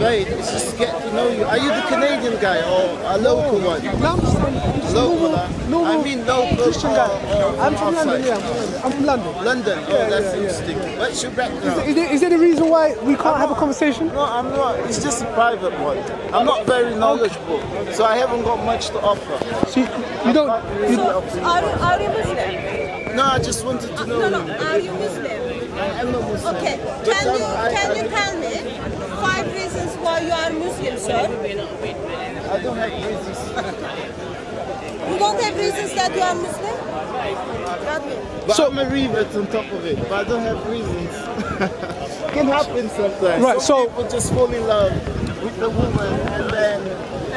played. It's just to get to know you. Are you the Canadian guy or a local one? No, I'm just Local, normal, I mean local Christian guy. I'm from outside. London, yeah. I'm from London. London. Oh, that's interesting. What's your background? Is there a reason why we can't have a conversation? No, I'm not. It's just a private one. I'm not very knowledgeable, so I haven't got much to offer. So you don't. So, are you Muslim? No, I just wanted to know. No, are you Muslim? I'm not Muslim. Okay, can you tell me 5 reasons why you are Muslim, sir? I don't have reasons. You don't have reasons that you are Muslim? But So- I'm a revert on top of it, but I don't have reasons. Can happen sometimes. Right, Some so- people just fall in love with the woman, and then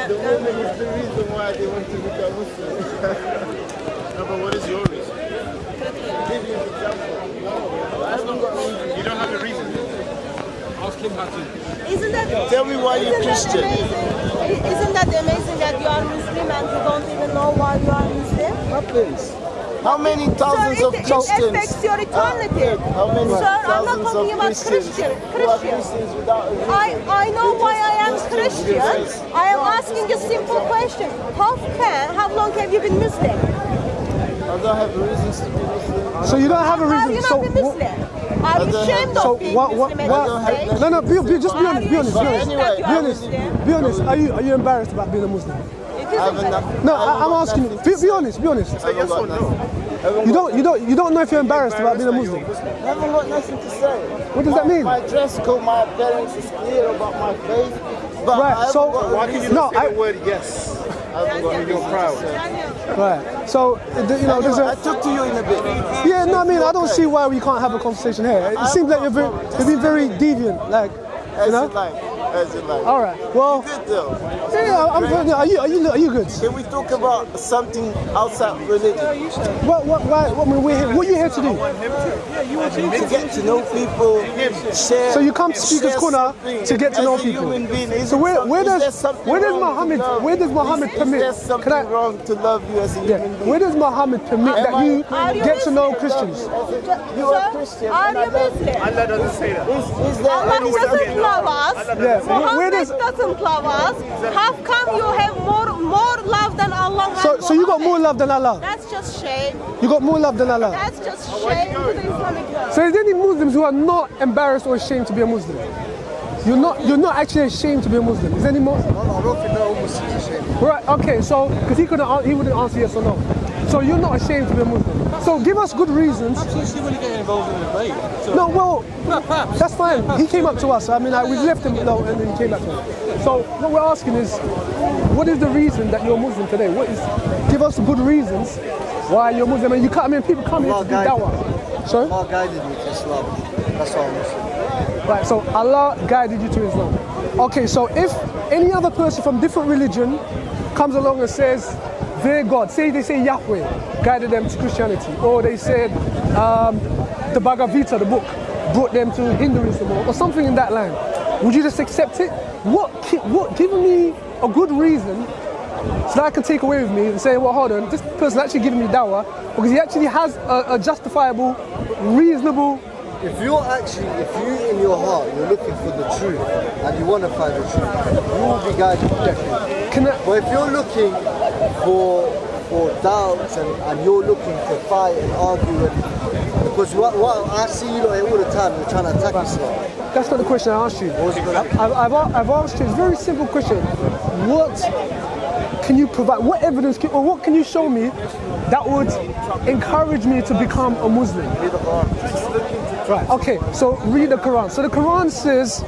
the woman is the reason why they want to become Muslim. No, but what is your reason? Give you an example. I haven't got reasons. You don't have a reason. Ask him how to. Isn't that Tell me why you're isn't that Christian. amazing? Isn't that amazing that you are Muslim and you don't even know why you are Muslim? Happens. How many thousands Sir, of it Christians? affects your eternity. How many Sir, I'm not thousands talking of about Christians who are Christians. Christians without a reason? I know why I am Christian. I am asking a simple question. How long have you been Muslim? I don't have reasons to be Muslim. So you don't have a Are reason. you So not a Muslim? Are you ashamed so of being what? Muslim at I don't this have stage? No, just be honest. Be honest. Be Are you honest. ashamed that you Be are honest. Muslim? Be honest. Are you embarrassed about being a Muslim? It I is haven't embarrassing. No, I haven't I'm got asking you. nothing to Be honest. Be honest. say. Yes or no? You don't know if you're embarrassed about being a Muslim. I haven't got nothing to say. What does that mean? My dress code, my appearance is clear about my faith. But Right, I haven't so- got a Why can you reason. No, not say I- the word yes? I haven't got a You're reason proud. to say. Right. So you know, there's Anyway, I'll a. talk to you in a bit. Yeah, no, I mean, I don't see why we can't have a conversation here. It seems like you've been very deviant, like, you As know. you like. As you like. All right. Well, Good though. yeah, are you good? Can we talk about something outside religion? We're here. What are you here to do? To get to know people, share. So you come to Speaker's share Corner something to get to know as a people. human being. Is So it where is there does something where does wrong to Muhammad love? where does Muhammad Is permit? there something wrong to love you as a Yeah. human being? Where does Muhammad permit Am that I you a get to know Muslim? Christians? You are Sir, Christian. are and I you love you. Muslim? Allah doesn't say that. Is there Allah any doesn't love us. Yeah. Muhammad Where does doesn't love us. How come you have more love than Allah has? so you got more love than Allah? That's just shame. You got more love than Allah. That's just shame to the Islamic world. So is there any Muslims who are not embarrassed or ashamed to be a Muslim? You're not actually ashamed to be a Muslim. Is there any more? I don't think no Muslims are ashamed. Right, okay, so, because he wouldn't answer yes or no. So you're not ashamed to be a Muslim. So give us good reasons. Absolutely, when you get involved in the debate. So, No, well, that's fine. He came up to us. I mean, we've left him alone and then he came back to us. So what we're asking is, what is the reason that you're Muslim today? Give us good reasons why you're Muslim. And people come here to do dawah. Sorry? Allah guided me to Islam. That's why I'm Muslim. Right, so Allah guided you to Islam. Okay, so if any other person from different religion comes along and says their God, they say Yahweh guided them to Christianity, or they said the Bhagavad Gita, the book, brought them to Hinduism or something in that line, would you just accept it? Give me a good reason so that I can take away with me and say, well, hold on, this person actually giving me dawah because he actually has a justifiable, reasonable. If you in your heart, you're looking for the truth and you want to find the truth, you will be guided definitely. But if you're looking for doubts and you're looking to fight and argue, because what I see you lot all the time, you're trying to attack Islam. That's not the question I asked you. What was it gonna be? I've asked you, it's a very simple question. What can you provide, what evidence or what can you show me that would encourage me to become a Muslim? Read the Quran. Right, okay, so read the Quran. So the Quran says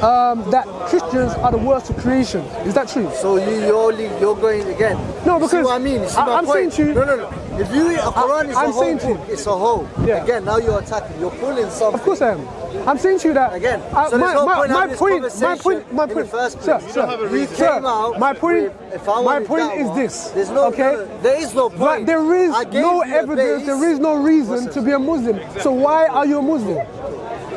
that Christians are the worst of creation. Is that true? So you're going again. No, You see because what I mean? You see my I'm point? saying to you. No. If you read a Quran, it's I'm a whole saying to you. book. It's a whole. Yeah. Again, now you're attacking. You're pulling something. Of course I am. I'm saying to you that Again, so there's no point having this conversation in the first place. Sir, You came out my point with, if I my wanted point is dawah, this. There's no, okay? there is no point. But there is I gave no you a evidence, base. there is no reason to be a Muslim. So why are you a Muslim?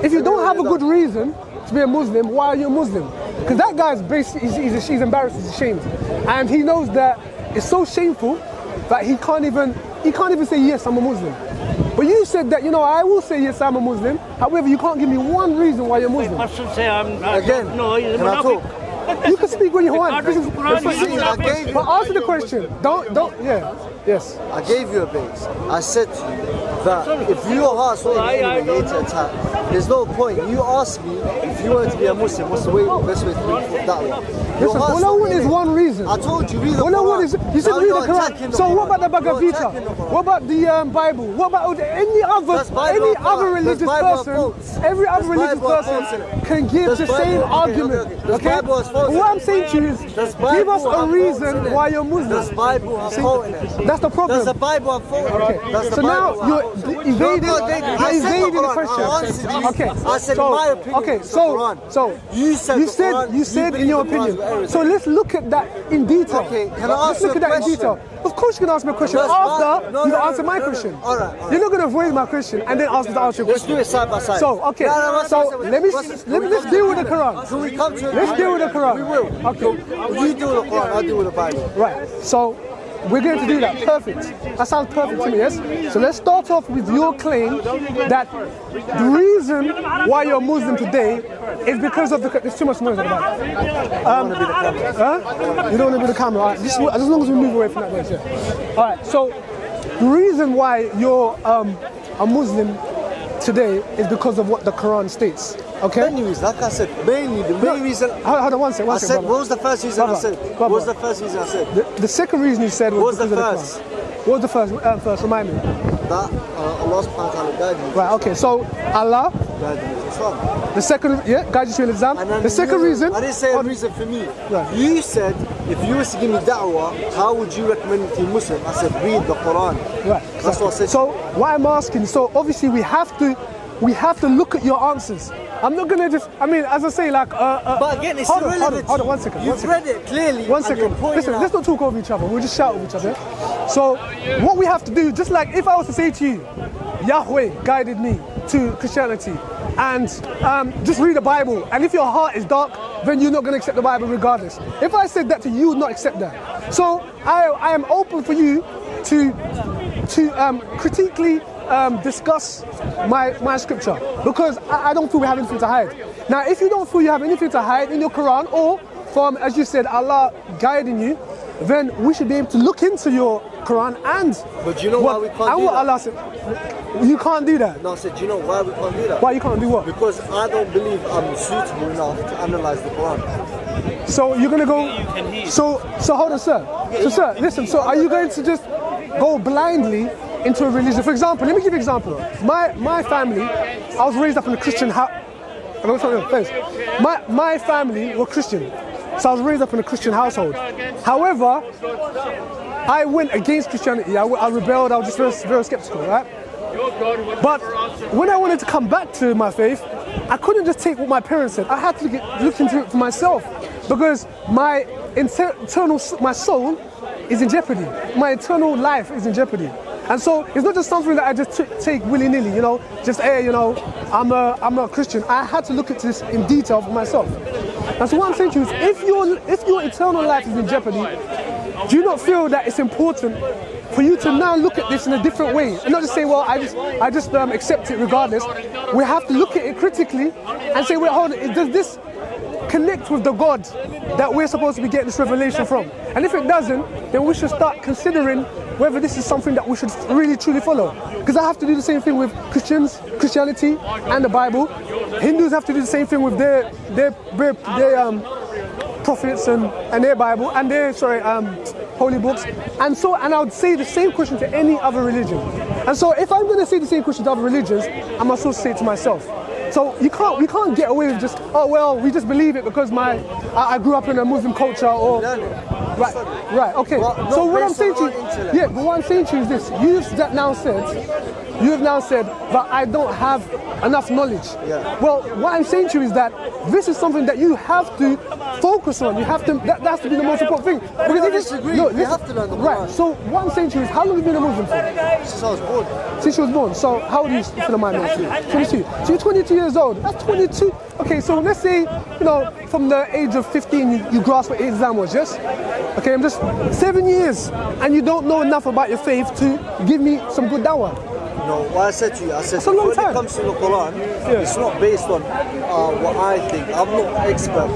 If you don't have a good reason to be a Muslim, why are you a Muslim? Because that guy's basically, he's embarrassed, he's ashamed. And he knows that it's so shameful that he can't even say, yes, I'm a Muslim. But you said that, you know, I will say yes, I'm a Muslim. However, you can't give me one reason why you're Muslim. I should say I'm Again, no, he's a can I talk? munafiq. You can speak when you want. This is, See, I gave you, but answer the question. Yes. I gave you a base. I said to you that if your heart's not in any way to attack, there's no point. You asked me if you wanted to be a Muslim, what's the best way to be that way? Listen, all I want is one reason. I told you, read the All I want Quran. is, you said Now read you're the attacking Quran. the So what Quran. about the Bhagavad You're Gita? attacking the Quran. What about the Bible? What about any Does Bible have faults? religious Does Bible have person? faults? Every other Does religious Bible have faults person in it? can give Does the Bible- same okay, argument. okay. Does Bible have faults in What it? I'm saying to you is, Does give Bible us a have faults reason in it? why you're Does Muslim. Bible have fault in it? That's the problem. Does the Bible have fault in it? Does the So Bible now have you're fault in it? evading, No, David, I you're said the evading the Quran. question. I answered you. Okay. I said, in my opinion, Okay, it's the Quran. so You said you the said Quran, you said in your believe the Quran's opinion. with So everything. let's look at that in detail. Okay, can I Let's ask look you at a that in question? detail. Of course you can ask me a question That's after fine. No, you no, answer no, my no, no. question. All right. You're not gonna avoid my question and then ask me to answer your Let's question. do it side by side. So okay, one so second. let's deal with the Quran. Can we come to Let's deal with the Quran. We will. Okay. You deal with the Quran, I'll deal with the Bible. Right. So we're going to do that. Perfect. That sounds perfect to me, yes? So let's start off with your claim that the reason why you're Muslim today is because of there's too much noise at the back. Huh? You don't want to be the camera. All right. As long as we move away from that place, yeah. All right. So the reason why you're a Muslim today is because of what the Quran states. Okay? Many reasons, like I said, mainly the main reason. Hold on one second. I said, brother. what was the first reason I Brother, said? brother. What was the first reason I said? The second reason you said was What was the because of first? Quran. What was the first? Remind me. That Allah subhanahu wa ta'ala guided me. Right, okay, so Allah, Guided me to Islam. the second, guide you to Islam. And then The second you- reason, I didn't say a reason for me. Right. You said, if you was to give me da'wah, how would you recommend me to be Muslim? I said, read the Quran. right, That's what I said. So what I'm asking, so obviously we have to look at your answers. I'm not gonna just, I mean, as I say, like, But again, it's hold on, irrelevant. hold on, one second. You've read it clearly. One and second. you're pointing Listen, out- let's not talk over each other. We'll just shout over each other. So, what we have to do, just like if I was to say to you, Yahweh guided me to Christianity, and just read the Bible, and if your heart is dark, then you're not going to accept the Bible regardless. If I said that to you, you would not accept that. So, I am open for you to critically discuss my scripture, because I don't feel we have anything to hide. Now, if you don't feel you have anything to hide in your Quran, or from, as you said, Allah guiding you, then we should be able to look into your Quran and But do you know why we can't do what that? Allah said. You can't do that. No, I said, do you know why we can't do that? Why you can't do what? Because I don't believe I'm suitable enough to analyze the Quran. So you're gonna go. So hold on, sir. So sir, listen. So are you going to just go blindly into a religion? For example, let me give you an example. My family, I was raised up in a Christian house. My family were Christian, so I was raised up in a Christian household. However, I went against Christianity. I rebelled. I was just very skeptical, right? But when I wanted to come back to my faith, I couldn't just take what my parents said. I had to look into it for myself, because my my soul is in jeopardy. My eternal life is in jeopardy. And so it's not just something that I just take willy-nilly, you know, just, hey, you know, I'm a Christian. I had to look at this in detail for myself. And so what I'm saying to you is, if your eternal life is in jeopardy, do you not feel that it's important for you to now look at this in a different way, and not just say, well, I just accept it regardless? We have to look at it critically and say, wait, hold on, does this connect with the God that we're supposed to be getting this revelation from? And if it doesn't, then we should start considering whether this is something that we should really truly follow. Because I have to do the same thing with Christianity and the Bible. Hindus have to do the same thing with their prophets and their Bible and their holy books. And I would say the same question to any other religion. And so if I'm going to say the same question to other religions, I must also say it to myself. So we can't get away with just, oh well, we just believe it because I grew up in a Muslim culture, or right, okay. Well, So not what I'm based saying on to our you, intellect. yeah, but what I'm saying to you is this: you have now said that I don't have enough knowledge. Yeah. Well, what I'm saying to you is that this is something that you have to focus on. You have to. That has to be the most important thing. Because don't if it's- disagree. no, We listen, have to learn the Right. Quran. So what I'm saying to you is, how long have you been a Muslim for? Since I was born. Since you was born. So how old are you, if you don't mind me asking? 22. So you're 22 years old. That's 22. Okay, so let's say, you know, from the age of 15, you grasp what Islam was, yes? Okay, I'm just 7 years, and you don't know enough about your faith to give me some good dawah. No, what I said to you, I said That's a long when time. it comes to the Quran, it's not based on what I think. I'm not an expert.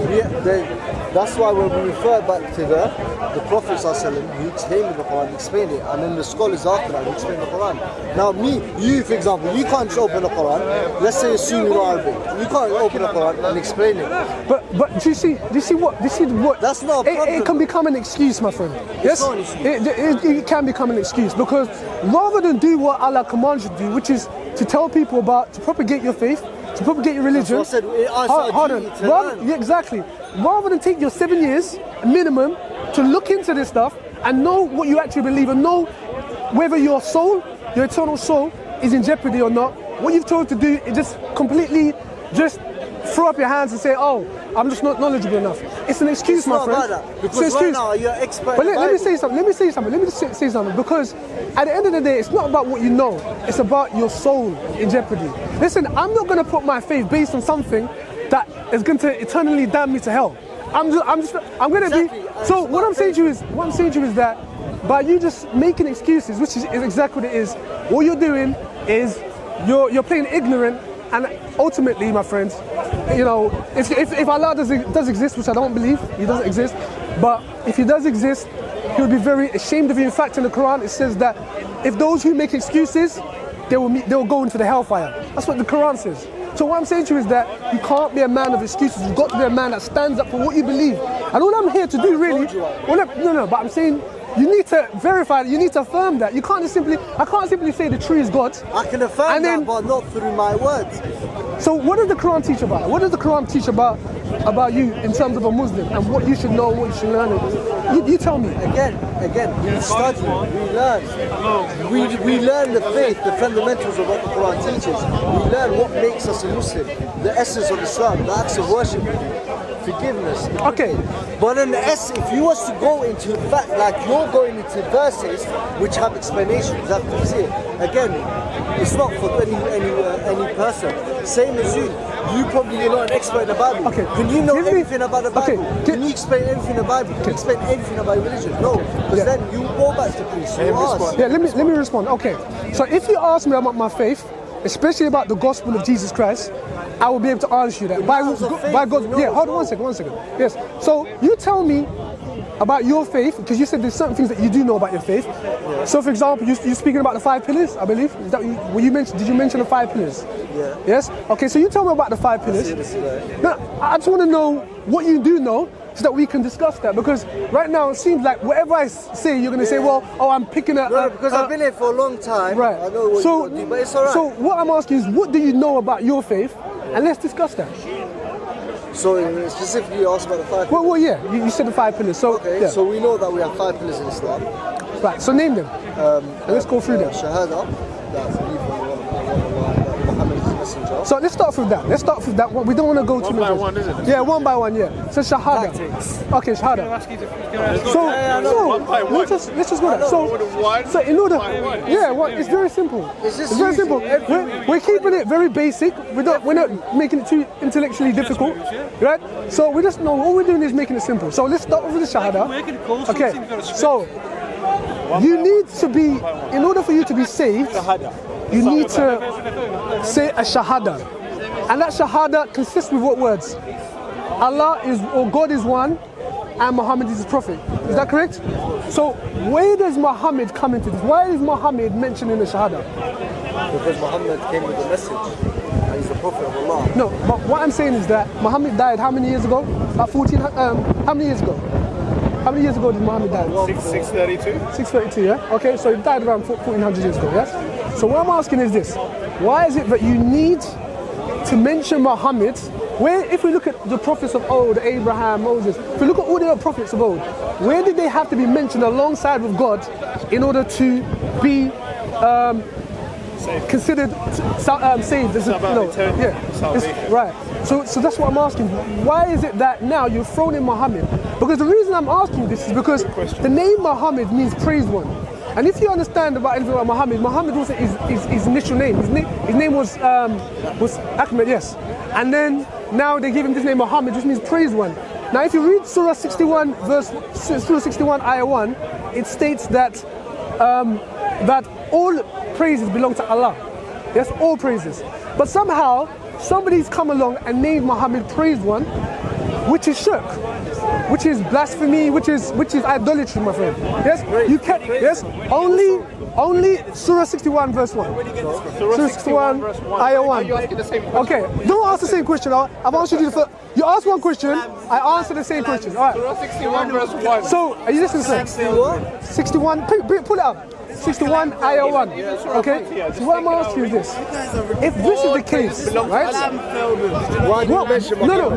That's why when we refer back to the Prophet ﷺ, he explained the Quran, explained it, and then the scholars after that, he explained the Quran. Now you for example, you can't just open the Quran. Let's say assume you know Arabic. You can't open the Quran and explain it. But do you see what? That's not a problem. It can become an excuse, my friend. Yes, not an excuse. it can become an excuse because rather than do what Allah commands you to do, which is to tell people to propagate your faith, to propagate your religion. That's what I said. Hold on. Exactly. Rather than take your 7 years minimum to look into this stuff and know what you actually believe and know whether your soul, your eternal soul, is in jeopardy or not, what you've told to do is just completely just throw up your hands and say, oh, I'm just not knowledgeable enough. It's an excuse, my friend. It's not about that. Because right now you're an expert. But let me say something. Because at the end of the day, it's not about what you know. It's about your soul in jeopardy. Listen, I'm not going to put my faith based on something that is going to eternally damn me to hell. I'm going to be. So what I'm saying to you is that by you just making excuses, which is exactly what it is, what you're doing is you're playing ignorant. And ultimately, my friends, you know, if Allah does exist, which I don't believe, He doesn't exist, but if He does exist, He will be very ashamed of you. In fact, in the Quran, it says that if those who make excuses, they will go into the hellfire. That's what the Quran says. So what I'm saying to you is that you can't be a man of excuses. You've got to be a man that stands up for what you believe. And all I'm here to do, really, but I'm saying. You need to verify that, you need to affirm that. I can't simply say the tree is God. I can affirm that, but not through my words. So what does the Quran teach about it? What does the Quran teach about you in terms of a Muslim and what you should know, what you should learn? You tell me. Again, we study, we learn. We learn the faith, the fundamentals of what the Quran teaches. We learn what makes us a Muslim, the essence of Islam, the acts of worship, forgiveness. Okay. But in the essence, if you was to go into fact, like you're going into verses which have explanations, have to see it. Again, it's not for any person. Same as you. You probably are not an expert in the Bible. Okay. Can you know everything about the Bible? Okay. Can you explain everything in the Bible? Can you explain everything about religion? No. Because then you go back to priests. You ask. Yeah, let me respond. Okay. So if you ask me about my faith, especially about the gospel of Jesus Christ, I will be able to answer you that. By God. Yeah, hold on one second. Yes. So you tell me about your faith, because you said there's certain things that you do know about your faith. Yeah. So for example, you're speaking about the 5 pillars, I believe. Is that what you mentioned? Did you mention the 5 pillars? Yeah. Yes? Okay, so you tell me about the 5 pillars. Now, I just want to know what you do know so that we can discuss that, because right now it seems like whatever I say, you're going to say, well, I'm picking a... No, because I've been here for a long time. Right. I know what you do, but it's all right. So what I'm asking is, what do you know about your faith? And let's discuss that. So specifically you asked about the 5 pillars? Well, yeah, you said the 5 pillars. So, okay, yeah. so we know that we have 5 pillars in Islam. Right, so name them. And let's go through them. Shahada, that's belief in Muhammad is the messenger. So let's start with that. We don't want to go too much. One by one, isn't it? Yeah, one by one, yeah. So Shahada. Tactics. Okay, Shahada. Let's just go there. So in order, it's very simple. It's very simple. We're keeping it very basic. We're not making it too intellectually difficult, right? So we just know all we're doing is making it simple. So let's start with the Shahada. Okay. So you need to be, in order for you to be saved, you need to say a Shahada. And that Shahada consists with what words? Allah is, or God is one, and Muhammad is his prophet. Is that correct? So where does Muhammad come into this? Why is Muhammad mentioned in the Shahada? Because Muhammad came with a message. And he's the prophet of Allah. No, but what I'm saying is that Muhammad died how many years ago? About 14, how many years ago? How many years ago did Muhammad die? 632. 632, yeah? Okay, so he died around 1400 years ago, yes? So what I'm asking is this. Why is it that you need to mention Muhammad, where if we look at the prophets of old, Abraham, Moses, if we look at all the other prophets of old, where did they have to be mentioned alongside with God in order to be considered saved? Right. So that's what I'm asking. Why is it that now you've thrown in Muhammad? Because the reason I'm asking this is because the name Muhammad means praised one. And if you understand about anything about Muhammad was his initial name. His name was Ahmed, yes. And then now they give him this name Muhammad, which means praised one. Now if you read Surah 61, Surah 61, Ayah 1, it states that that all praises belong to Allah. Yes, all praises. But somehow, somebody's come along and named Muhammad praised one, which is shirk, which is blasphemy, which is idolatry, my friend. Yes, you can. Yes, only Surah 61 verse 1. Surah 61 ayah 1. Okay, don't ask the same question. I've answered you the first. You asked one question, I answered the same question. All right. Surah 61 verse 1. So, are you listening, sir? 61, pull it up. 61 ayah 1. Okay? So what I'm asking is this. If this is the case, right?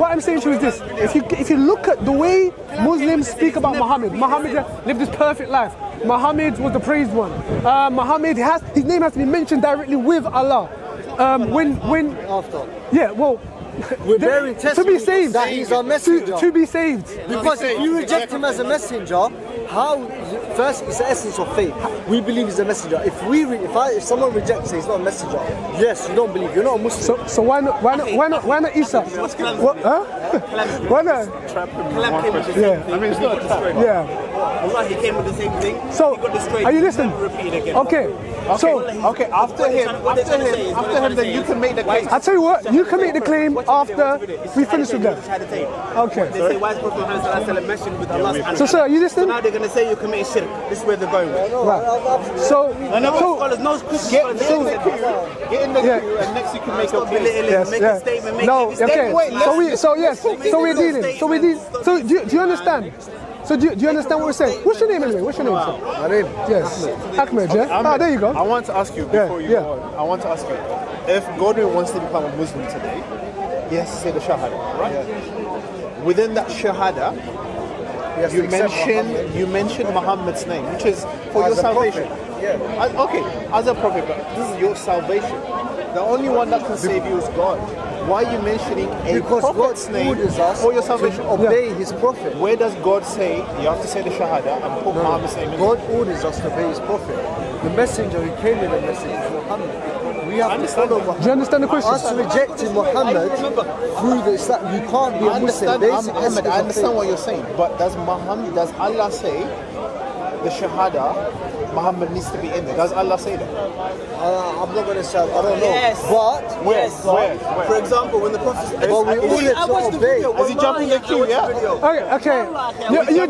What I'm saying to you is this. If you look at the way Muslims speak about Muhammad lived this perfect life. Muhammad was the praised one. Muhammad his name has to be mentioned directly with Allah. Yeah, well, we're bearing to be testimony saved. that he's our messenger. To be saved. Because if you reject him as a messenger, first it's the essence of faith. We believe he's a messenger. If someone rejects it, he's not a messenger. Yes, you don't believe. You're not a Muslim. So why not Isa? What? Huh? Why not? Yeah. I mean, it's not a trap. Yeah. Allah, he came with the same thing. So, he got destroyed. are you listening? Repeat again. Okay. So, Okay, after him, then you can make the case. I tell you what, you can make the claim after we finish with them. Okay. They say, why is Prophet Muhammad mentioned with Allah? So, sir, are you listening? Now they're going to say you committed shirk. This is where they're going with. Right. So, Get in the queue, and next you can make a case. Make a statement, make no, a statement. okay. So we're dealing. So do you understand? So do you understand what we're saying? What's your name anyway? What's your name, sir? My name? Yes. Ahmed, yeah? There you go. I want to ask you before you go on. I want to ask you, if Godwin wants to become a Muslim today, he has to say the Shahada, right? Yeah. Within that Shahada, you mentioned Muhammad's name, which is for your salvation. Okay, as a prophet, but this is your salvation. The only one that can save you is God. Why are you mentioning prophet's name for your salvation? Obey his prophet. Where does God say you have to say the Shahada and put Muhammad's name in? God orders us to obey his prophet. The messenger who came in the message is Muhammad. We have to follow Muhammad. Do you understand the question? Us rejecting Muhammad through the Islam, you can't be a Muslim. Muhammad, I understand what you're saying, but does Allah say the Shahada, Muhammad needs to be in there? Does Allah say that? I'm not going to say, I don't know. Yes. But, Where? For example, when the Prophet but we all need to obey. Is he jumping the queue? Yeah. Okay.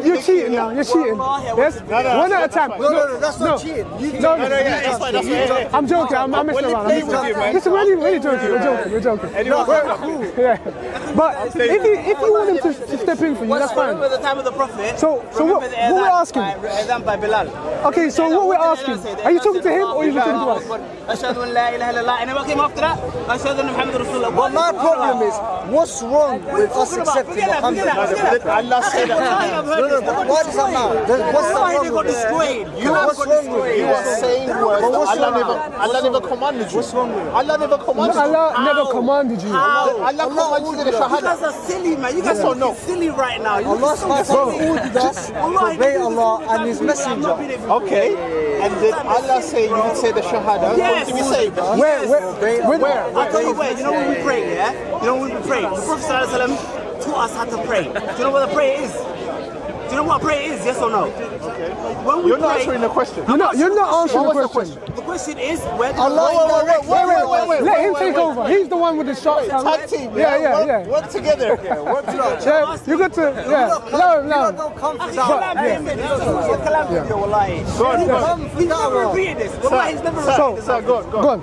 You're cheating now. You're cheating. Yes? One at a time. No, that's not cheating. I'm joking. I'm messing around. Listen, we're joking. We're joking. Yeah. But if you want him to step in for you, that's fine. Remember the time of the Prophet? So what we're asking? By Bilal. Okay, so what we're asking? Are you talking to him or are you talking to us? أشهد أن لا إله إلا الله. And what came after that? أشهد أن محمد رسول الله. But my problem is, what's wrong with us accepting Muhammad? Allah said that. No, why does that matter? What's the problem with that? What's wrong with it? You are saying words Allah never commanded you. What's wrong with it? Allah never commanded you. Allah never commanded you. Allah commanded you the You guys Shahada. are silly, man. You guys Yes or no? are silly right now. You Allah ordered us to obey Allah and His Messenger. Okay. And did Allah say you would say the Shahada Yes. to be saved? Where? I'll tell you where. You know when we pray, yeah? You know when we pray? The Prophet ﷺ taught us how to pray. Do you know what a prayer is? Do you know what a prayer is? Yes or no? When we You're not pray, answering the question. You're not answering What the was the question. the question is, where did Wait. Let him take over. He's the one with the shots. Tag team. Yeah. Work together. Yeah, you got to, no. Don't come for Kalam that. video, wallahi. He's never repeated this. Wallahi, he's never repeated this. Sir, go Go on.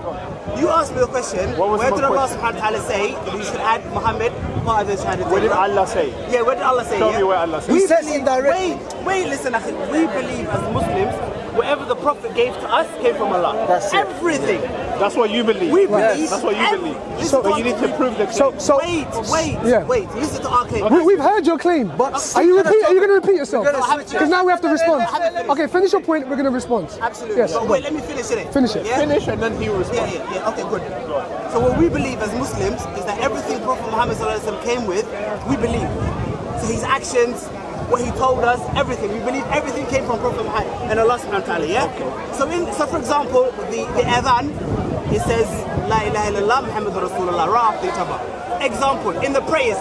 You asked me the question, What was where my did Allah question? subhanahu wa ta'ala say that you should add Muhammad part of the Shahada? What did Allah say? Yeah, where did Allah say? Tell me where Allah said. He says indirectly. Wait, listen, akhi. We believe as Muslims, whatever the Prophet gave to us came from Allah. That's it. Everything. That's what you believe. We believe. That's what you believe. Listen to But you need to prove the claim. So Wait. Listen to our claim. we've heard your claim. Are you going to repeat yourself? Because now we have to respond. Okay, finish your point. We're going to respond. Absolutely. Yes. But wait, let me finish it. Finish it. Yeah? Finish and then he will respond. Yeah. Okay, good. So what we believe as Muslims is that everything Prophet Muhammad ﷺ came with, we believe. So his actions, what he told us, everything. We believe everything came from Prophet Muhammad and Allah subhanahu wa ta'ala, yeah? So for example, the adhan, it says La ilaha illallah Muhammadur Rasulullah right after each other. Example, in the prayers,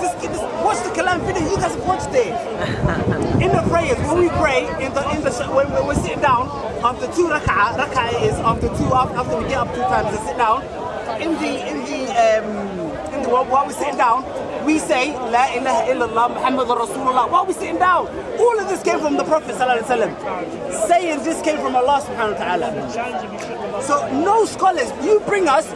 watch the Kalam video, you guys have watched it. In the prayers, when we pray, when we're sitting down, after 2 rak'ah is after we get up 2 times and sit down, while we're sitting down, we say La ilaha illallah Muhammadur Rasulullah while we're sitting down. All of this came from the Prophet sallallahu alaihi wasallam. Saying this came from Allah subhanahu wa ta'ala. So no scholars, you bring us,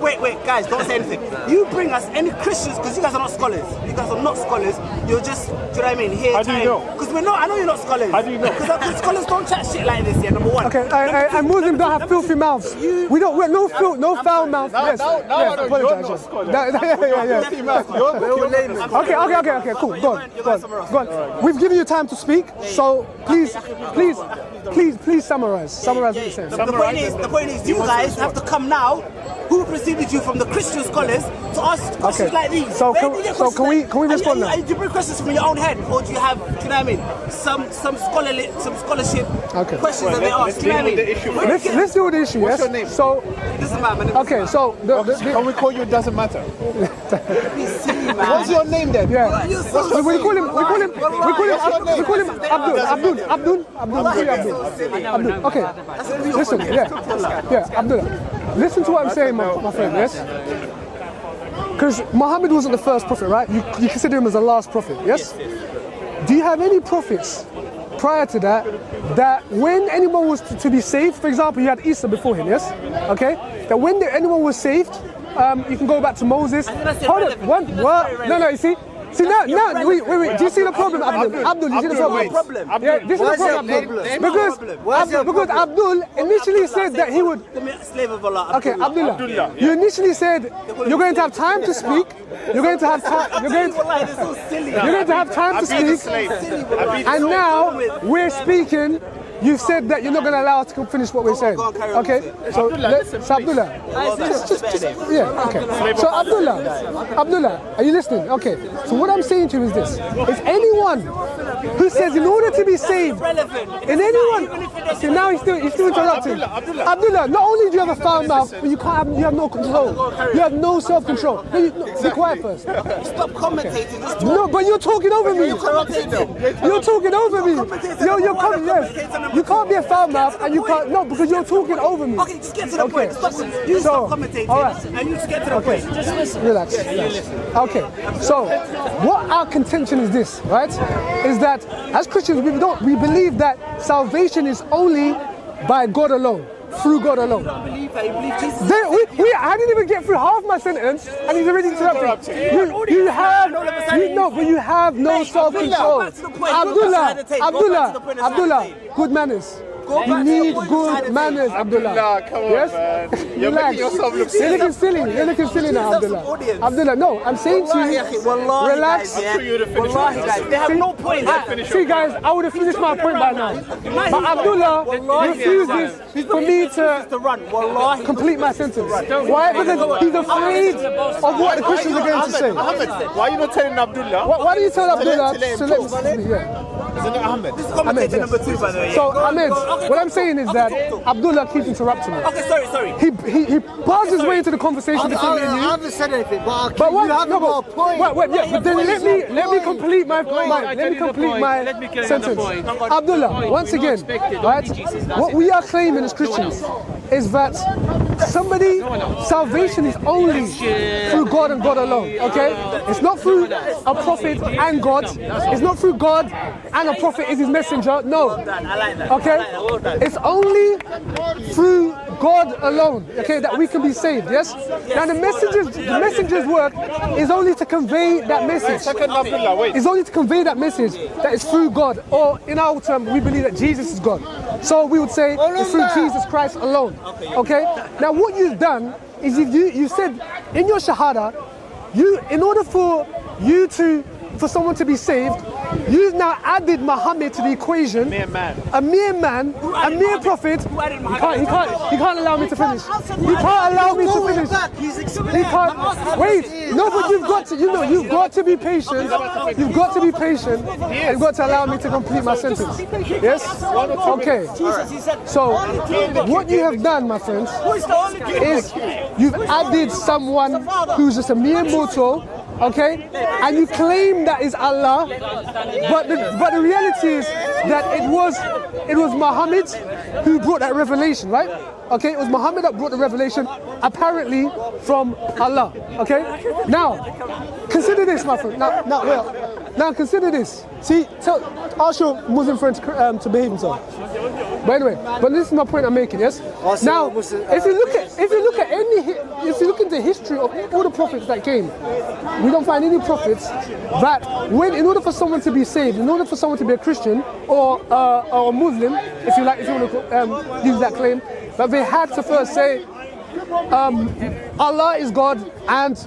wait guys, don't say anything. You bring us any Christians, because you guys are not scholars. You guys are not scholars. You're just, do you know what I mean? Here, how do you know? Because I know you're not scholars. How do you know? Because scholars don't chat shit like this, yeah, number one. Okay, and Muslims don't have filthy mouths. We're no foul mouth. Now, Yes. you're not scholar. Okay, cool. Go on. We've given you time to speak, so please summarize. Summarize what you're saying. The point is, you guys have to come now. Who preceded you from the Christian scholars to ask questions like these? So can we respond now? Do you bring questions from your own head, or do you have, do you know what I mean, some scholarship questions that they ask? Do you know what I mean? Let's do the issue. What's yes? your name? So This is my name. okay, so Can we call you? It doesn't matter. What's your name then? yeah. You're so We call him Abdul. Okay. Listen, Abdullah. Listen to what I'm saying, my friend, yes? Because Muhammad wasn't the first prophet, right? You consider him as the last prophet, yes? Do you have any prophets prior to that when anyone was to be saved, for example, you had Isa before him, yes? Okay? That when anyone was saved, you can go back to Moses. Hold on, no, you see? See now, wait. Do you see the problem, Abdul? Abdul, you see the problem? Yeah, this is the problem. Because Abdul initially said that he would. slave of Allah. Okay, Abdullah. You initially said you're going to have time to speak. You're going to have time. You're going to have time to speak. And now we're speaking. You've said that you're not going to allow us to finish what we're saying. Okay? So Abdullah. Yeah, okay. So Abdullah, are you listening? Okay. So what I'm saying to you is this. Is anyone who says in order to be saved, see now he's still interrupting. Abdullah, not only do you have a foul mouth, but you have no control. You have no self-control. Be quiet first. Stop commentating. No, but you're talking over me. You're talking over me. You're coming, yes. You can't be a foul mouth and you can't, no, because you're talking over me. Okay, just get to the point. Stop commentating. All right. And you just get to the point. Just listen. Relax. Okay, so what our contention is this, right? Is that as Christians, we believe that salvation is only by God alone. Through God alone. I believe Jesus. I didn't even get through half my sentence and he's already interrupting. You have no self-control. Abdullah, good manners. You need good manners, Abdullah. Come on, yes? man. You're making yourself look silly. You're looking silly now, Abdullah. Abdullah, no, I'm saying to you, relax. Wallahi, guys, they have no point. See, guys, I would have finished my point by now. But Abdullah refuses for me to complete my sentence. Why? Because he's afraid of what the Christians are going to say. Ahmed, why are you not telling Abdullah? Why do you tell Abdullah to let me speak? Isn't it Ahmed? This is commentator number 2, by the way. So, Ahmed, what I'm saying is that Abdullah keeps interrupting me. Okay, sorry. He bars his way into the conversation between me and you. I haven't said anything, but But you haven't got a point. But then let me complete my sentence. Abdullah, once again, right? What we are claiming as Christians is that salvation is only through God and God alone. Okay? It's not through a prophet and God. It's not through God and a prophet is his messenger. No. I like that. Okay? It's only through God alone, okay, that we can be saved, yes? Now the messenger's work is only to convey that message. It's only to convey that message that is through God, or in our term, we believe that Jesus is God. So we would say it's through Jesus Christ alone, okay? Now what you've done is you said in your Shahada, in order for someone to be saved, you've now added Muhammad to the equation. A mere man, a mere prophet. He can't allow me to finish. He can't allow me to finish. He can't. Wait, No, but you've got to, you've got to be patient. You've got to be patient. And you've got to allow me to complete my sentence. Yes? Okay. So, what you have done, my friends, is you've added someone who's just a mere mortal, okay? And you claim that is Allah, but the reality is that it was Muhammad who brought that revelation, right? Okay, it was Muhammad that brought the revelation, apparently from Allah. Okay, now consider this, my friend. Now consider this. See, ask your Muslim friend to behave himself. By the way, but this is my point I'm making. Yes. Now, if you look into history of all the prophets that came, we don't find any prophets that in order for someone to be saved, in order for someone to be a Christian or a Muslim, if you want to use that claim, that they had to first say Allah is God and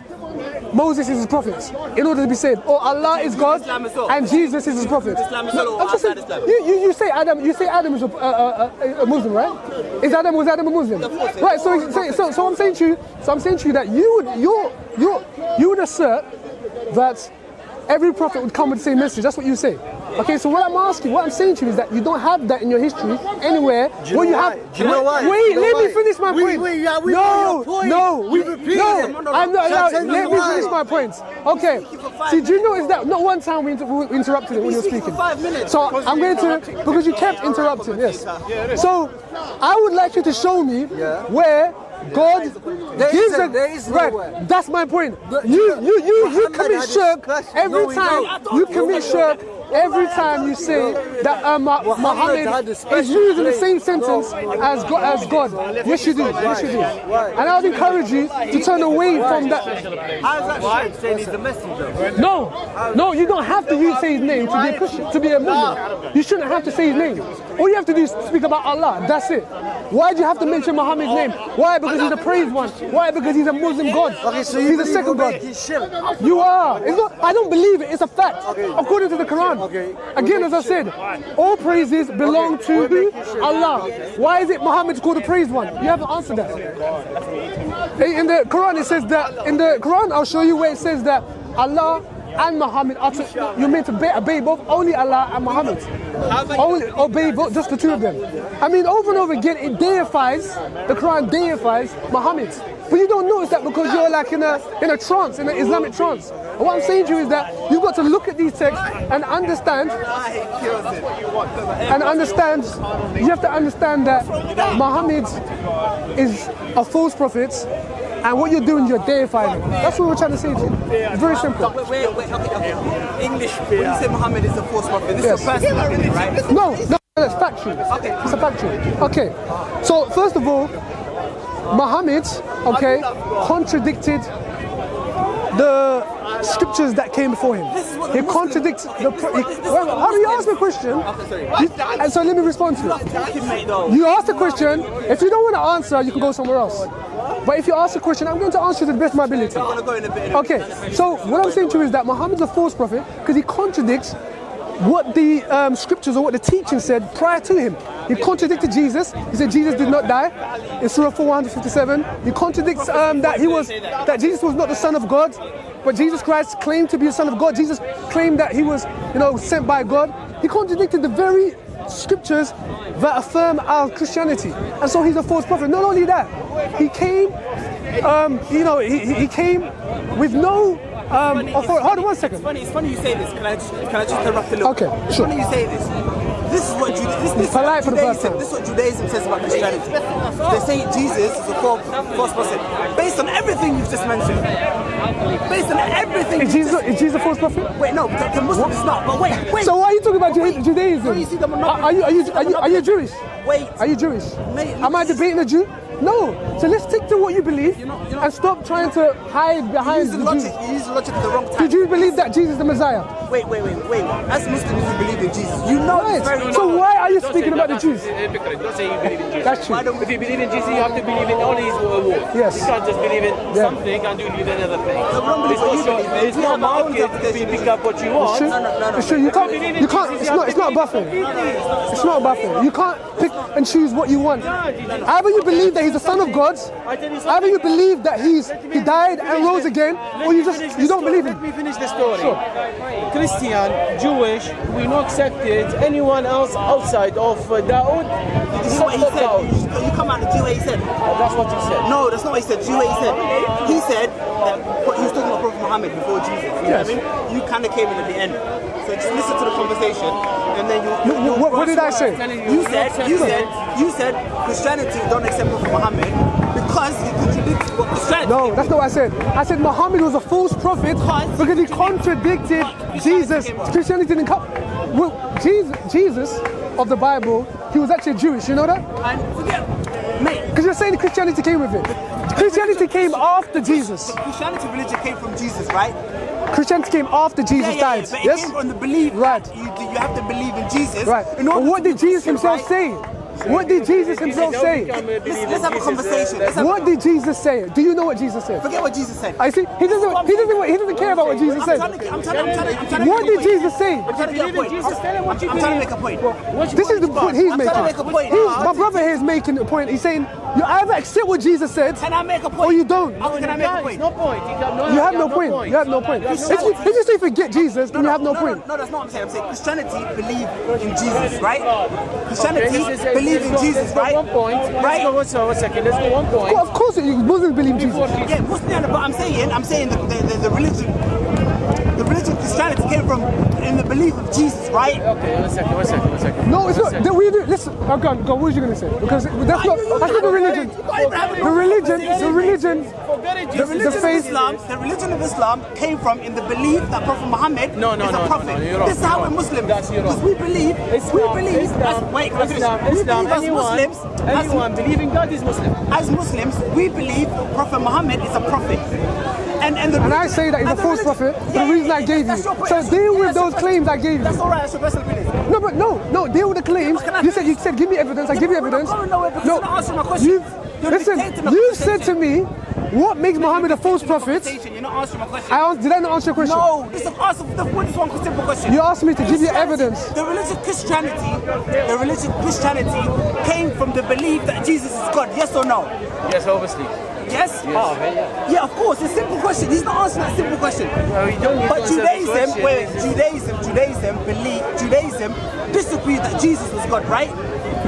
Moses is his prophet in order to be saved, or Allah is God and Jesus is his prophet. No, I'm just saying, you say Adam is a Muslim, right? Was Adam a Muslim? Right. So I'm saying to you that you would assert that every prophet would come with the same message. That's what you say. Okay, so what I'm saying to you is that you don't have that in your history anywhere. Wait, let me finish my point. Let me finish my point. Okay. See, do you notice that not one time we interrupted it when you were speaking? So I'm going to, because you kept interrupting, yes. So I would like you to show me where God gives right. That's my point. You commit shirk every time. You commit shirk every time you say that Muhammad is using the same sentence as God. Yes, you do. Yes, you do. And I would encourage you to turn away from that. How is that saying he's a messenger? No, you don't have to say his name to be a Christian, to be a Muslim. You shouldn't have to say his name. All you have to do is speak about Allah. That's it. Why do you have to mention Muhammad's name? Why? Because he's the praised one. Why? Because he's a Muslim God. Okay, so he's the second God. You are. It's not, I don't believe it. It's a fact. According to the Quran. Again, as I said, all praises belong to who? Allah. Why is it Muhammad called the praised one? You haven't answered that. In the Quran, it says that. In the Quran, I'll show you where it says that Allah and Muhammad you're meant to obey both only Allah and Muhammad. Only obey both, just the two of them. I mean, over and over again, the Quran deifies Muhammad. But you don't notice that because you're like in a trance, in an Islamic trance. And what I'm saying to you is that you've got to look at these texts and understand. You have to understand that Muhammad is a false prophet. And what you're doing, you're deifying him. That's what we're trying to say to you. It's very simple. Wait, okay. English, when you say Muhammad is a false prophet, this is a personal opinion, right? No, it's factual. Okay. It's a factual. Okay. So, first of all, Muhammad, contradicted the scriptures that came before him. He contradicts how do you ask me a question? And so let me respond to it. You ask the question. If you don't want to answer, you can go somewhere else. But if you ask a question, I'm going to answer to the best of my ability. Okay, so what I'm saying to you is that Muhammad's a false prophet because he contradicts what the scriptures or what the teaching said prior to him. He contradicted Jesus. He said Jesus did not die in Surah 457. He contradicts that Jesus was not the Son of God, but Jesus Christ claimed to be the Son of God. Jesus claimed that he was, sent by God. He contradicted the very scriptures that affirm our Christianity, and so he's a false prophet. Not only that, he came, he came with no authority. Hold on 1 second. It's funny you say this. Can I just interrupt a little? Okay, sure. It's funny you say this. This is what Judaism says about Christianity. They say Jesus is a false prophet based on everything you've just mentioned. Based on everything. Is Jesus a false prophet? Wait, no, the Muslims is not. But wait. So why are you talking about Judaism? Don't you see them not? Are you Jewish? Wait. Are you Jewish? Am I debating a Jew? No. So let's stick to what you believe and stop trying to hide behind the Jews. You use the logic at the wrong time. Did you believe that Jesus is the Messiah? Wait. As Muslims, you believe in Jesus. You know this very well. So why are you speaking about the Jews? Don't say you believe in Jesus. That's true. If you believe in Jesus, you have to believe in all his words. Yes. You can't just believe in something and do another thing. It's not market to pick up what you want. It's true. You can't. It's not buffet. It's not buffet. You can't pick and choose what you want. Either you believe that he's the Son of God, either you believe that he died and rose again, or you don't believe him. Let me finish the story. Sure. Christian, Jewish, we not accepted anyone else outside of Dawood. This is what he said. You come out the Jew way he said. That's what he said. No, that's not what he said. Jew way he said. He said that he was talking about Prophet Muhammad before Jesus. You know what I mean? You kind of came in at the end. So just listen to the conversation, and then you. What did I say? You said Christianity don't accept Prophet Muhammad because he contradicts what Christianity. No, that's not what I said. I said Muhammad was a false prophet because he contradicted Jesus. Christianity didn't come. Well, Jesus of the Bible, he was actually Jewish. You know that? And forget, mate. Because you're saying Christianity came with it. Christianity came after Jesus. Christianity religion came from Jesus, right? Christianity came after Jesus died. But it Yes? came from the belief Right. that you have to believe in Jesus. Right. In But order what to did be Jesus Christian, himself right? say? What did Jesus himself say? Let's have a conversation. What did Jesus say? Do you know what Jesus said? Forget what Jesus said. I see. He doesn't care about what Jesus said. I'm trying to What did Jesus say? I'm trying to get a point. Jesus, tell him what you I'm trying to believe. make a point. This is the point he's I'm trying to make a making. point. My brother here is making a point. He's saying you either accept what Jesus said Can I make a point? or you don't. How can I make a point? No point. You have no point. You have no point. If you say forget Jesus, then you have no point. No, that's not what I'm saying. I'm saying Christianity believe in Jesus, right? Christianity believe in Jesus, right? One point. Right? Let's go one second. Let's go one point. Well, of course, Muslims believe in Jesus. Yeah, Muslim, but I'm saying the religion Christianity came from in the belief of Jesus, right? Okay, one second. No, it's not. Listen. Oh, go on. What was you gonna say? Because that's not the religion. The religion. The religion of Islam came from in the belief that Prophet Muhammad is a prophet. you're wrong. This is how we're Muslims. Because we believe Anyone believing God is Muslim. as Muslims, we believe Prophet Muhammad is a prophet. And I say that he's a false prophet for the reason I gave you. So deal with those claims I gave you. That's alright, that's your personal opinion. No, but no, deal with the claims. You said give me evidence. I give you evidence. You're not answering my question. Listen, you said to me, what makes Muhammad a false prophet? You're not answering my question. Did I not answer your question? No, this is one simple question. You asked me to give you evidence. The religion Christianity came from the belief that Jesus is God. Yes or no? Yes, obviously. Yes? Yeah, of course. It's a simple question. He's not answering that simple question. But Judaism disagreed that Jesus was God, right?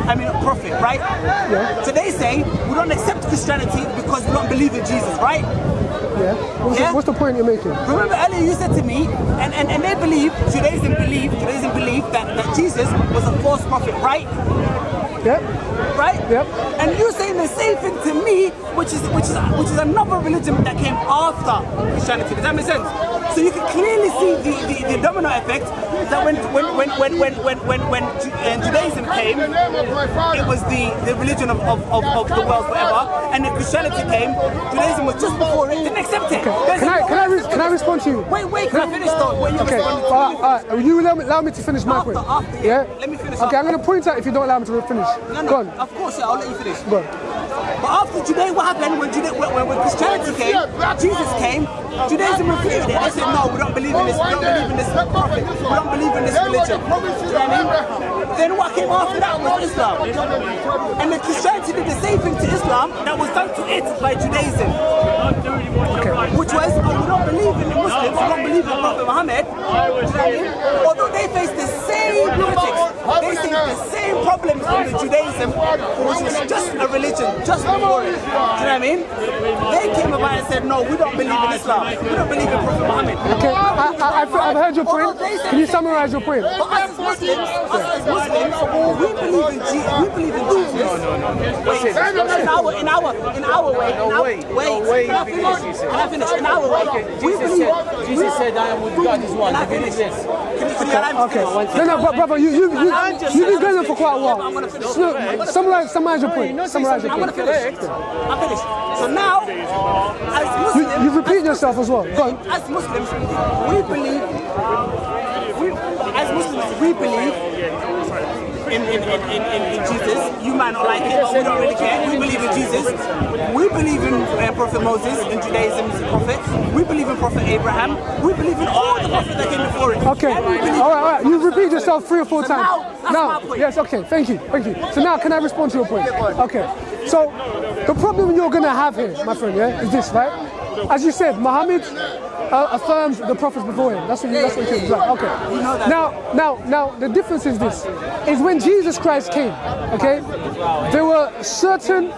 I mean, a prophet, right? Yeah. So they say we don't accept Christianity because we don't believe in Jesus, right? Yeah. What's the point you're making? Remember earlier you said to me, and they believe, Judaism believe that Jesus was a false prophet, right? Yep. Right? Yep. And you're saying the same thing to me, which is another religion that came after Christianity. Does that make sense? So you can clearly see the domino effect that when Judaism came, it was the religion of the world forever, and then Christianity came. Judaism was just before it. Didn't accept it. Can I respond to you? Wait, can I finish though? When you Okay. responded to me? You allow me to finish my point. Yeah. Let me finish. Okay, I'm going to point out if you don't allow me to finish. No, Go on. of course, yeah, I'll let you finish. Go on. But after Judea, what happened when Christianity came, Jesus came, Judaism refuted it. They said, no, we don't believe in this, we don't believe in this prophet, we don't believe in this religion. Do you know what I mean? Then what came after that was Islam. And then Christianity did the same thing to Islam that was done to it by Judaism. Which was, we don't believe in the Muslims, we don't believe in Prophet Muhammad. Do you know what I mean? Although they face the same critics, they face the same problems in the Judaism, which was just a religion, just before it. Do you know what I mean? They came about and said, no, we don't believe in Islam. We don't believe in Prophet Muhammad. Okay, I've heard your point. Can you summarize your point? But us as Muslims, we believe in Jesus. We believe in Jesus. Wait, in our way. Wait, can I finish? In our way, Jesus said, I am with God is one. Can I finish this? Okay. No, brother, you've been going on for quite a while. Summarize your point. Summarize your I'm point. gonna finish. I'm finished. So now, as Muslims, You repeat yourself as well. Go on. as Muslims, we believe in Jesus. You might not like it, but we don't really care. We believe in Jesus. We believe in Prophet Moses. In Judaism, he's a prophet. We believe in Prophet Abraham. We believe in all the prophets that came before him. Okay. And we believe All right. You repeat yourself 3 or 4 So times. now, that's my point. Yes. Okay. Thank you. So now, can I respond to your point? Okay. So The problem you're going to have here, my friend, yeah, is this, right? As you said, Muhammad affirmed the prophets before him. That's what you said. Right, okay. Now, the difference is this: is when Jesus Christ came, okay, there were certain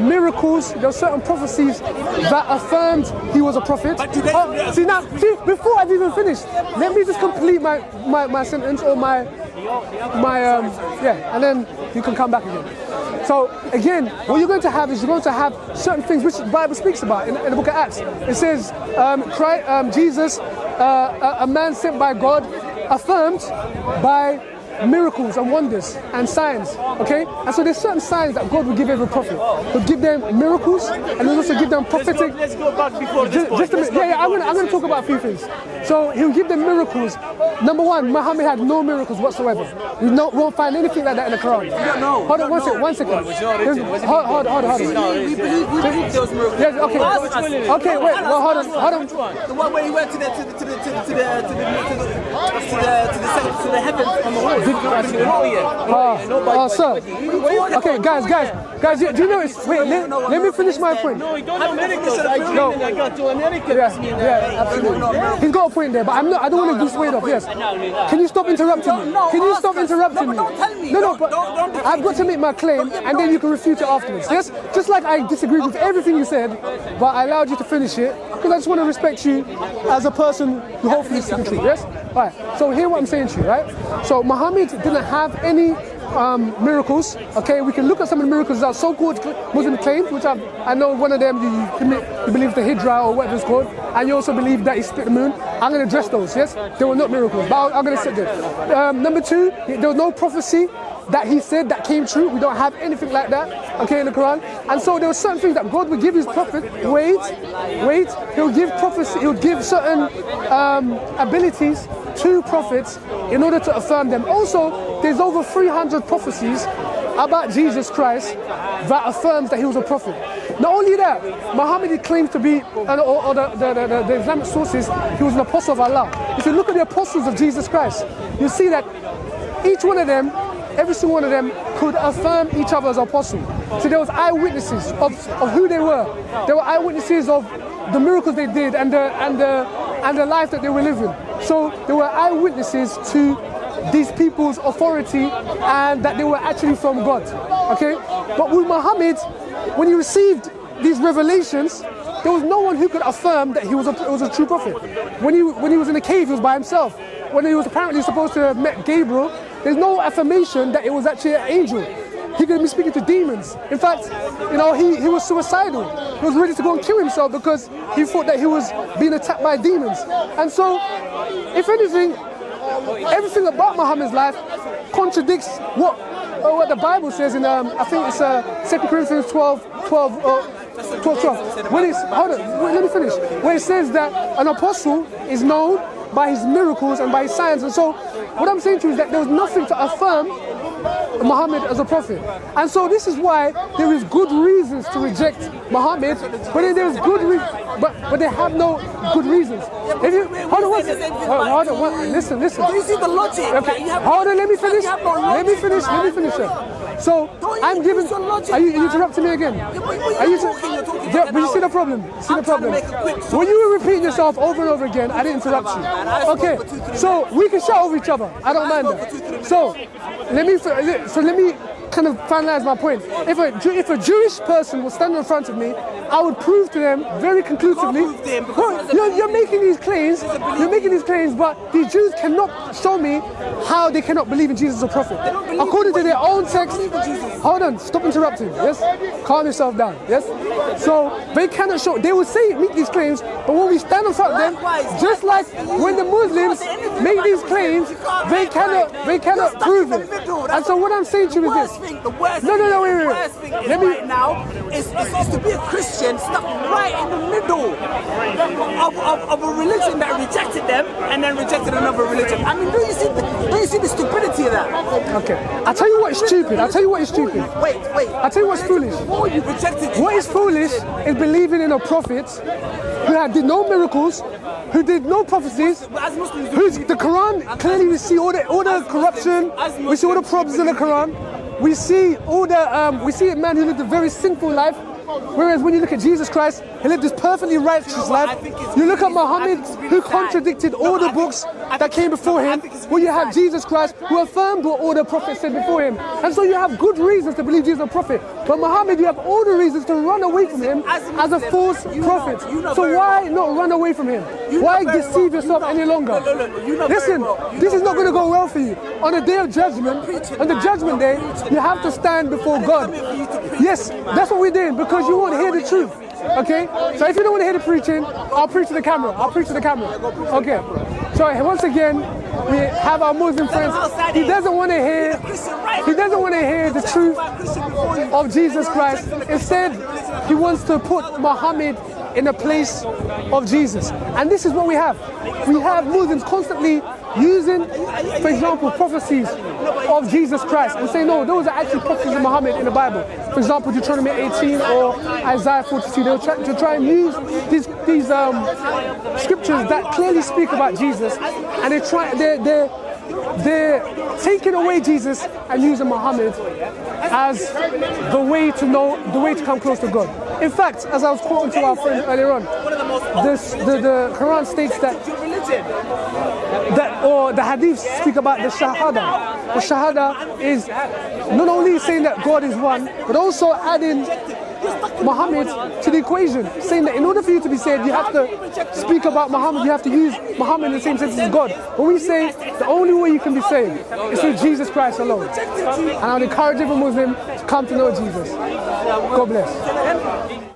miracles, there were certain prophecies that affirmed he was a prophet. See, before I've even finished, let me just complete my sentence or my and then you can come back again. So again, what you're going to have is you're going to have certain things which the Bible speaks about in the book of Acts. It says, Jesus, a man sent by God, affirmed by miracles and wonders and signs, okay? And so there's certain signs that God will give every prophet. He'll give them miracles and he'll also give them prophetic... Let's go back before this point. Just a minute. I'm going to talk about a few things. So he'll give them miracles. Number one, Muhammad had no miracles whatsoever. We won't find anything like that in the Quran. No. Hold on one second. Hold on. We believe those miracles. Yes, okay, wait, well, hold on. The one where he went to the heavens on the wall. Sir. Okay, guys, do you know it's... Wait, let me finish my point. No, you don't know miracles. I got to America. Yeah, absolutely. He's got a point there, but I don't want to dissuade off, yes. Can you stop interrupting me? Can you stop interrupting me? Don't tell me. No, but I've got to make my claim, and then you can refute it afterwards, yes? Just like I disagreed with everything you said, but I allowed you to finish it, because I just want to respect you as a person who hopefully is speaking truth, yes? Right, so hear what I'm saying to you, right? So Muhammad didn't have any miracles, okay? We can look at some of the miracles that so-called Muslim claims, which I know one of them, you believe the Hijra or whatever it's called, and you also believe that he split the moon. I'm going to address those, yes? They were not miracles, but I'm going to sit there. Number two, there was no prophecy that he said that came true. We don't have anything like that, okay, in the Quran. And so there were certain things that God would give his prophet. Wait, he'll give prophecy, he'll give certain abilities to prophets in order to affirm them. Also, there's over 300 prophecies about Jesus Christ that affirms that he was a prophet. Not only that, Muhammad claims to be, or the Islamic sources, he was an apostle of Allah. If you look at the apostles of Jesus Christ, you see that each one of them, every single one of them could affirm each other as apostles. So there was eyewitnesses of who they were. There were eyewitnesses of the miracles they did and the life that they were living. So there were eyewitnesses to these people's authority and that they were actually from God. Okay? But with Muhammad, when he received these revelations, there was no one who could affirm that he was a true prophet. When he was in a cave, he was by himself. When he was apparently supposed to have met Gabriel, there's no affirmation that it was actually an angel. He could be speaking to demons. In fact, he was suicidal. He was ready to go and kill himself because he thought that he was being attacked by demons. And so, if anything, everything about Muhammad's life contradicts what the Bible says in, I think it's 2 Corinthians 12. When it's, hold on, let me finish. Where it says that an apostle is known by his miracles and by his signs. And so, what I'm saying to you is that there was nothing to affirm Muhammad as a prophet. And so this is why there is good reasons to reject Muhammad, but then there's good but they have no good reasons. If you hold on, listen. Do you see the logic? Okay. Hold on, let me finish. So I'm giving. Are you interrupting me again? Are you but you see the problem? When you were repeating yourself over and over again, I didn't interrupt you. Okay. So we can shout over each other. I don't mind that. So let me kind of finalize my point. If a Jewish person was standing in front of me, I would prove to them very conclusively. You're making these claims. But these Jews cannot show me how they cannot believe in Jesus as a prophet. According to their own text. Hold on, stop interrupting. Yes, calm yourself down. Yes. So they cannot show. They will make these claims, but when we stand in front of them, just like when the Muslims make these claims, they cannot prove it. And so what I'm saying to you is this. The worst thing right now is to be a Christian stuck right in the middle of a religion that rejected them and then rejected another religion. I mean, do you see the stupidity of that? Okay. I'll tell you what is stupid. Wait. I'll tell you what's foolish. What is foolish is believing in a prophet who did no miracles, who did no prophecies, the Quran, clearly we see all the corruption, we see all the problems in the Quran. We see a man who lived a very sinful life, Whereas when you look at Jesus Christ, he lived this perfectly righteous life. You look at Muhammad, who contradicted all the books that came before him. Well, you have Jesus Christ, who affirmed what all the prophets said before him. And so you have good reasons to believe Jesus is a prophet. But Muhammad, you have all the reasons to run away from him as a false prophet. So why not run away from him? Why deceive yourself any longer? Listen, this is not going to go well for you. On the day of judgment, on the judgment day, you have to stand before God. Yes, that's what we're doing, because you won't hear the truth. Okay? So if you don't want to hear the preaching, I'll preach to the camera. I'll preach to the camera. Okay. So once again, we have our Muslim friends. He doesn't want to hear the truth of Jesus Christ. Instead, he wants to put Muhammad in the place of Jesus. And this is what we have. We have Muslims constantly using, for example, prophecies of Jesus Christ and say, no, those are actually prophecies of Muhammad in the Bible. For example, Deuteronomy 18 or Isaiah 42. They'll try and use these scriptures that clearly speak about Jesus, and they're taking away Jesus and using Muhammad as the way to come close to God. In fact, as I was quoting to our friend earlier on, the Quran states that or the hadiths speak about the shahada. The shahada is not only saying that God is one, but also adding Muhammad to the equation, saying that in order for you to be saved, you have to speak about Muhammad, you have to use Muhammad in the same sense as God. When we say the only way you can be saved is through Jesus Christ alone. And I would encourage every Muslim to come to know Jesus. God bless.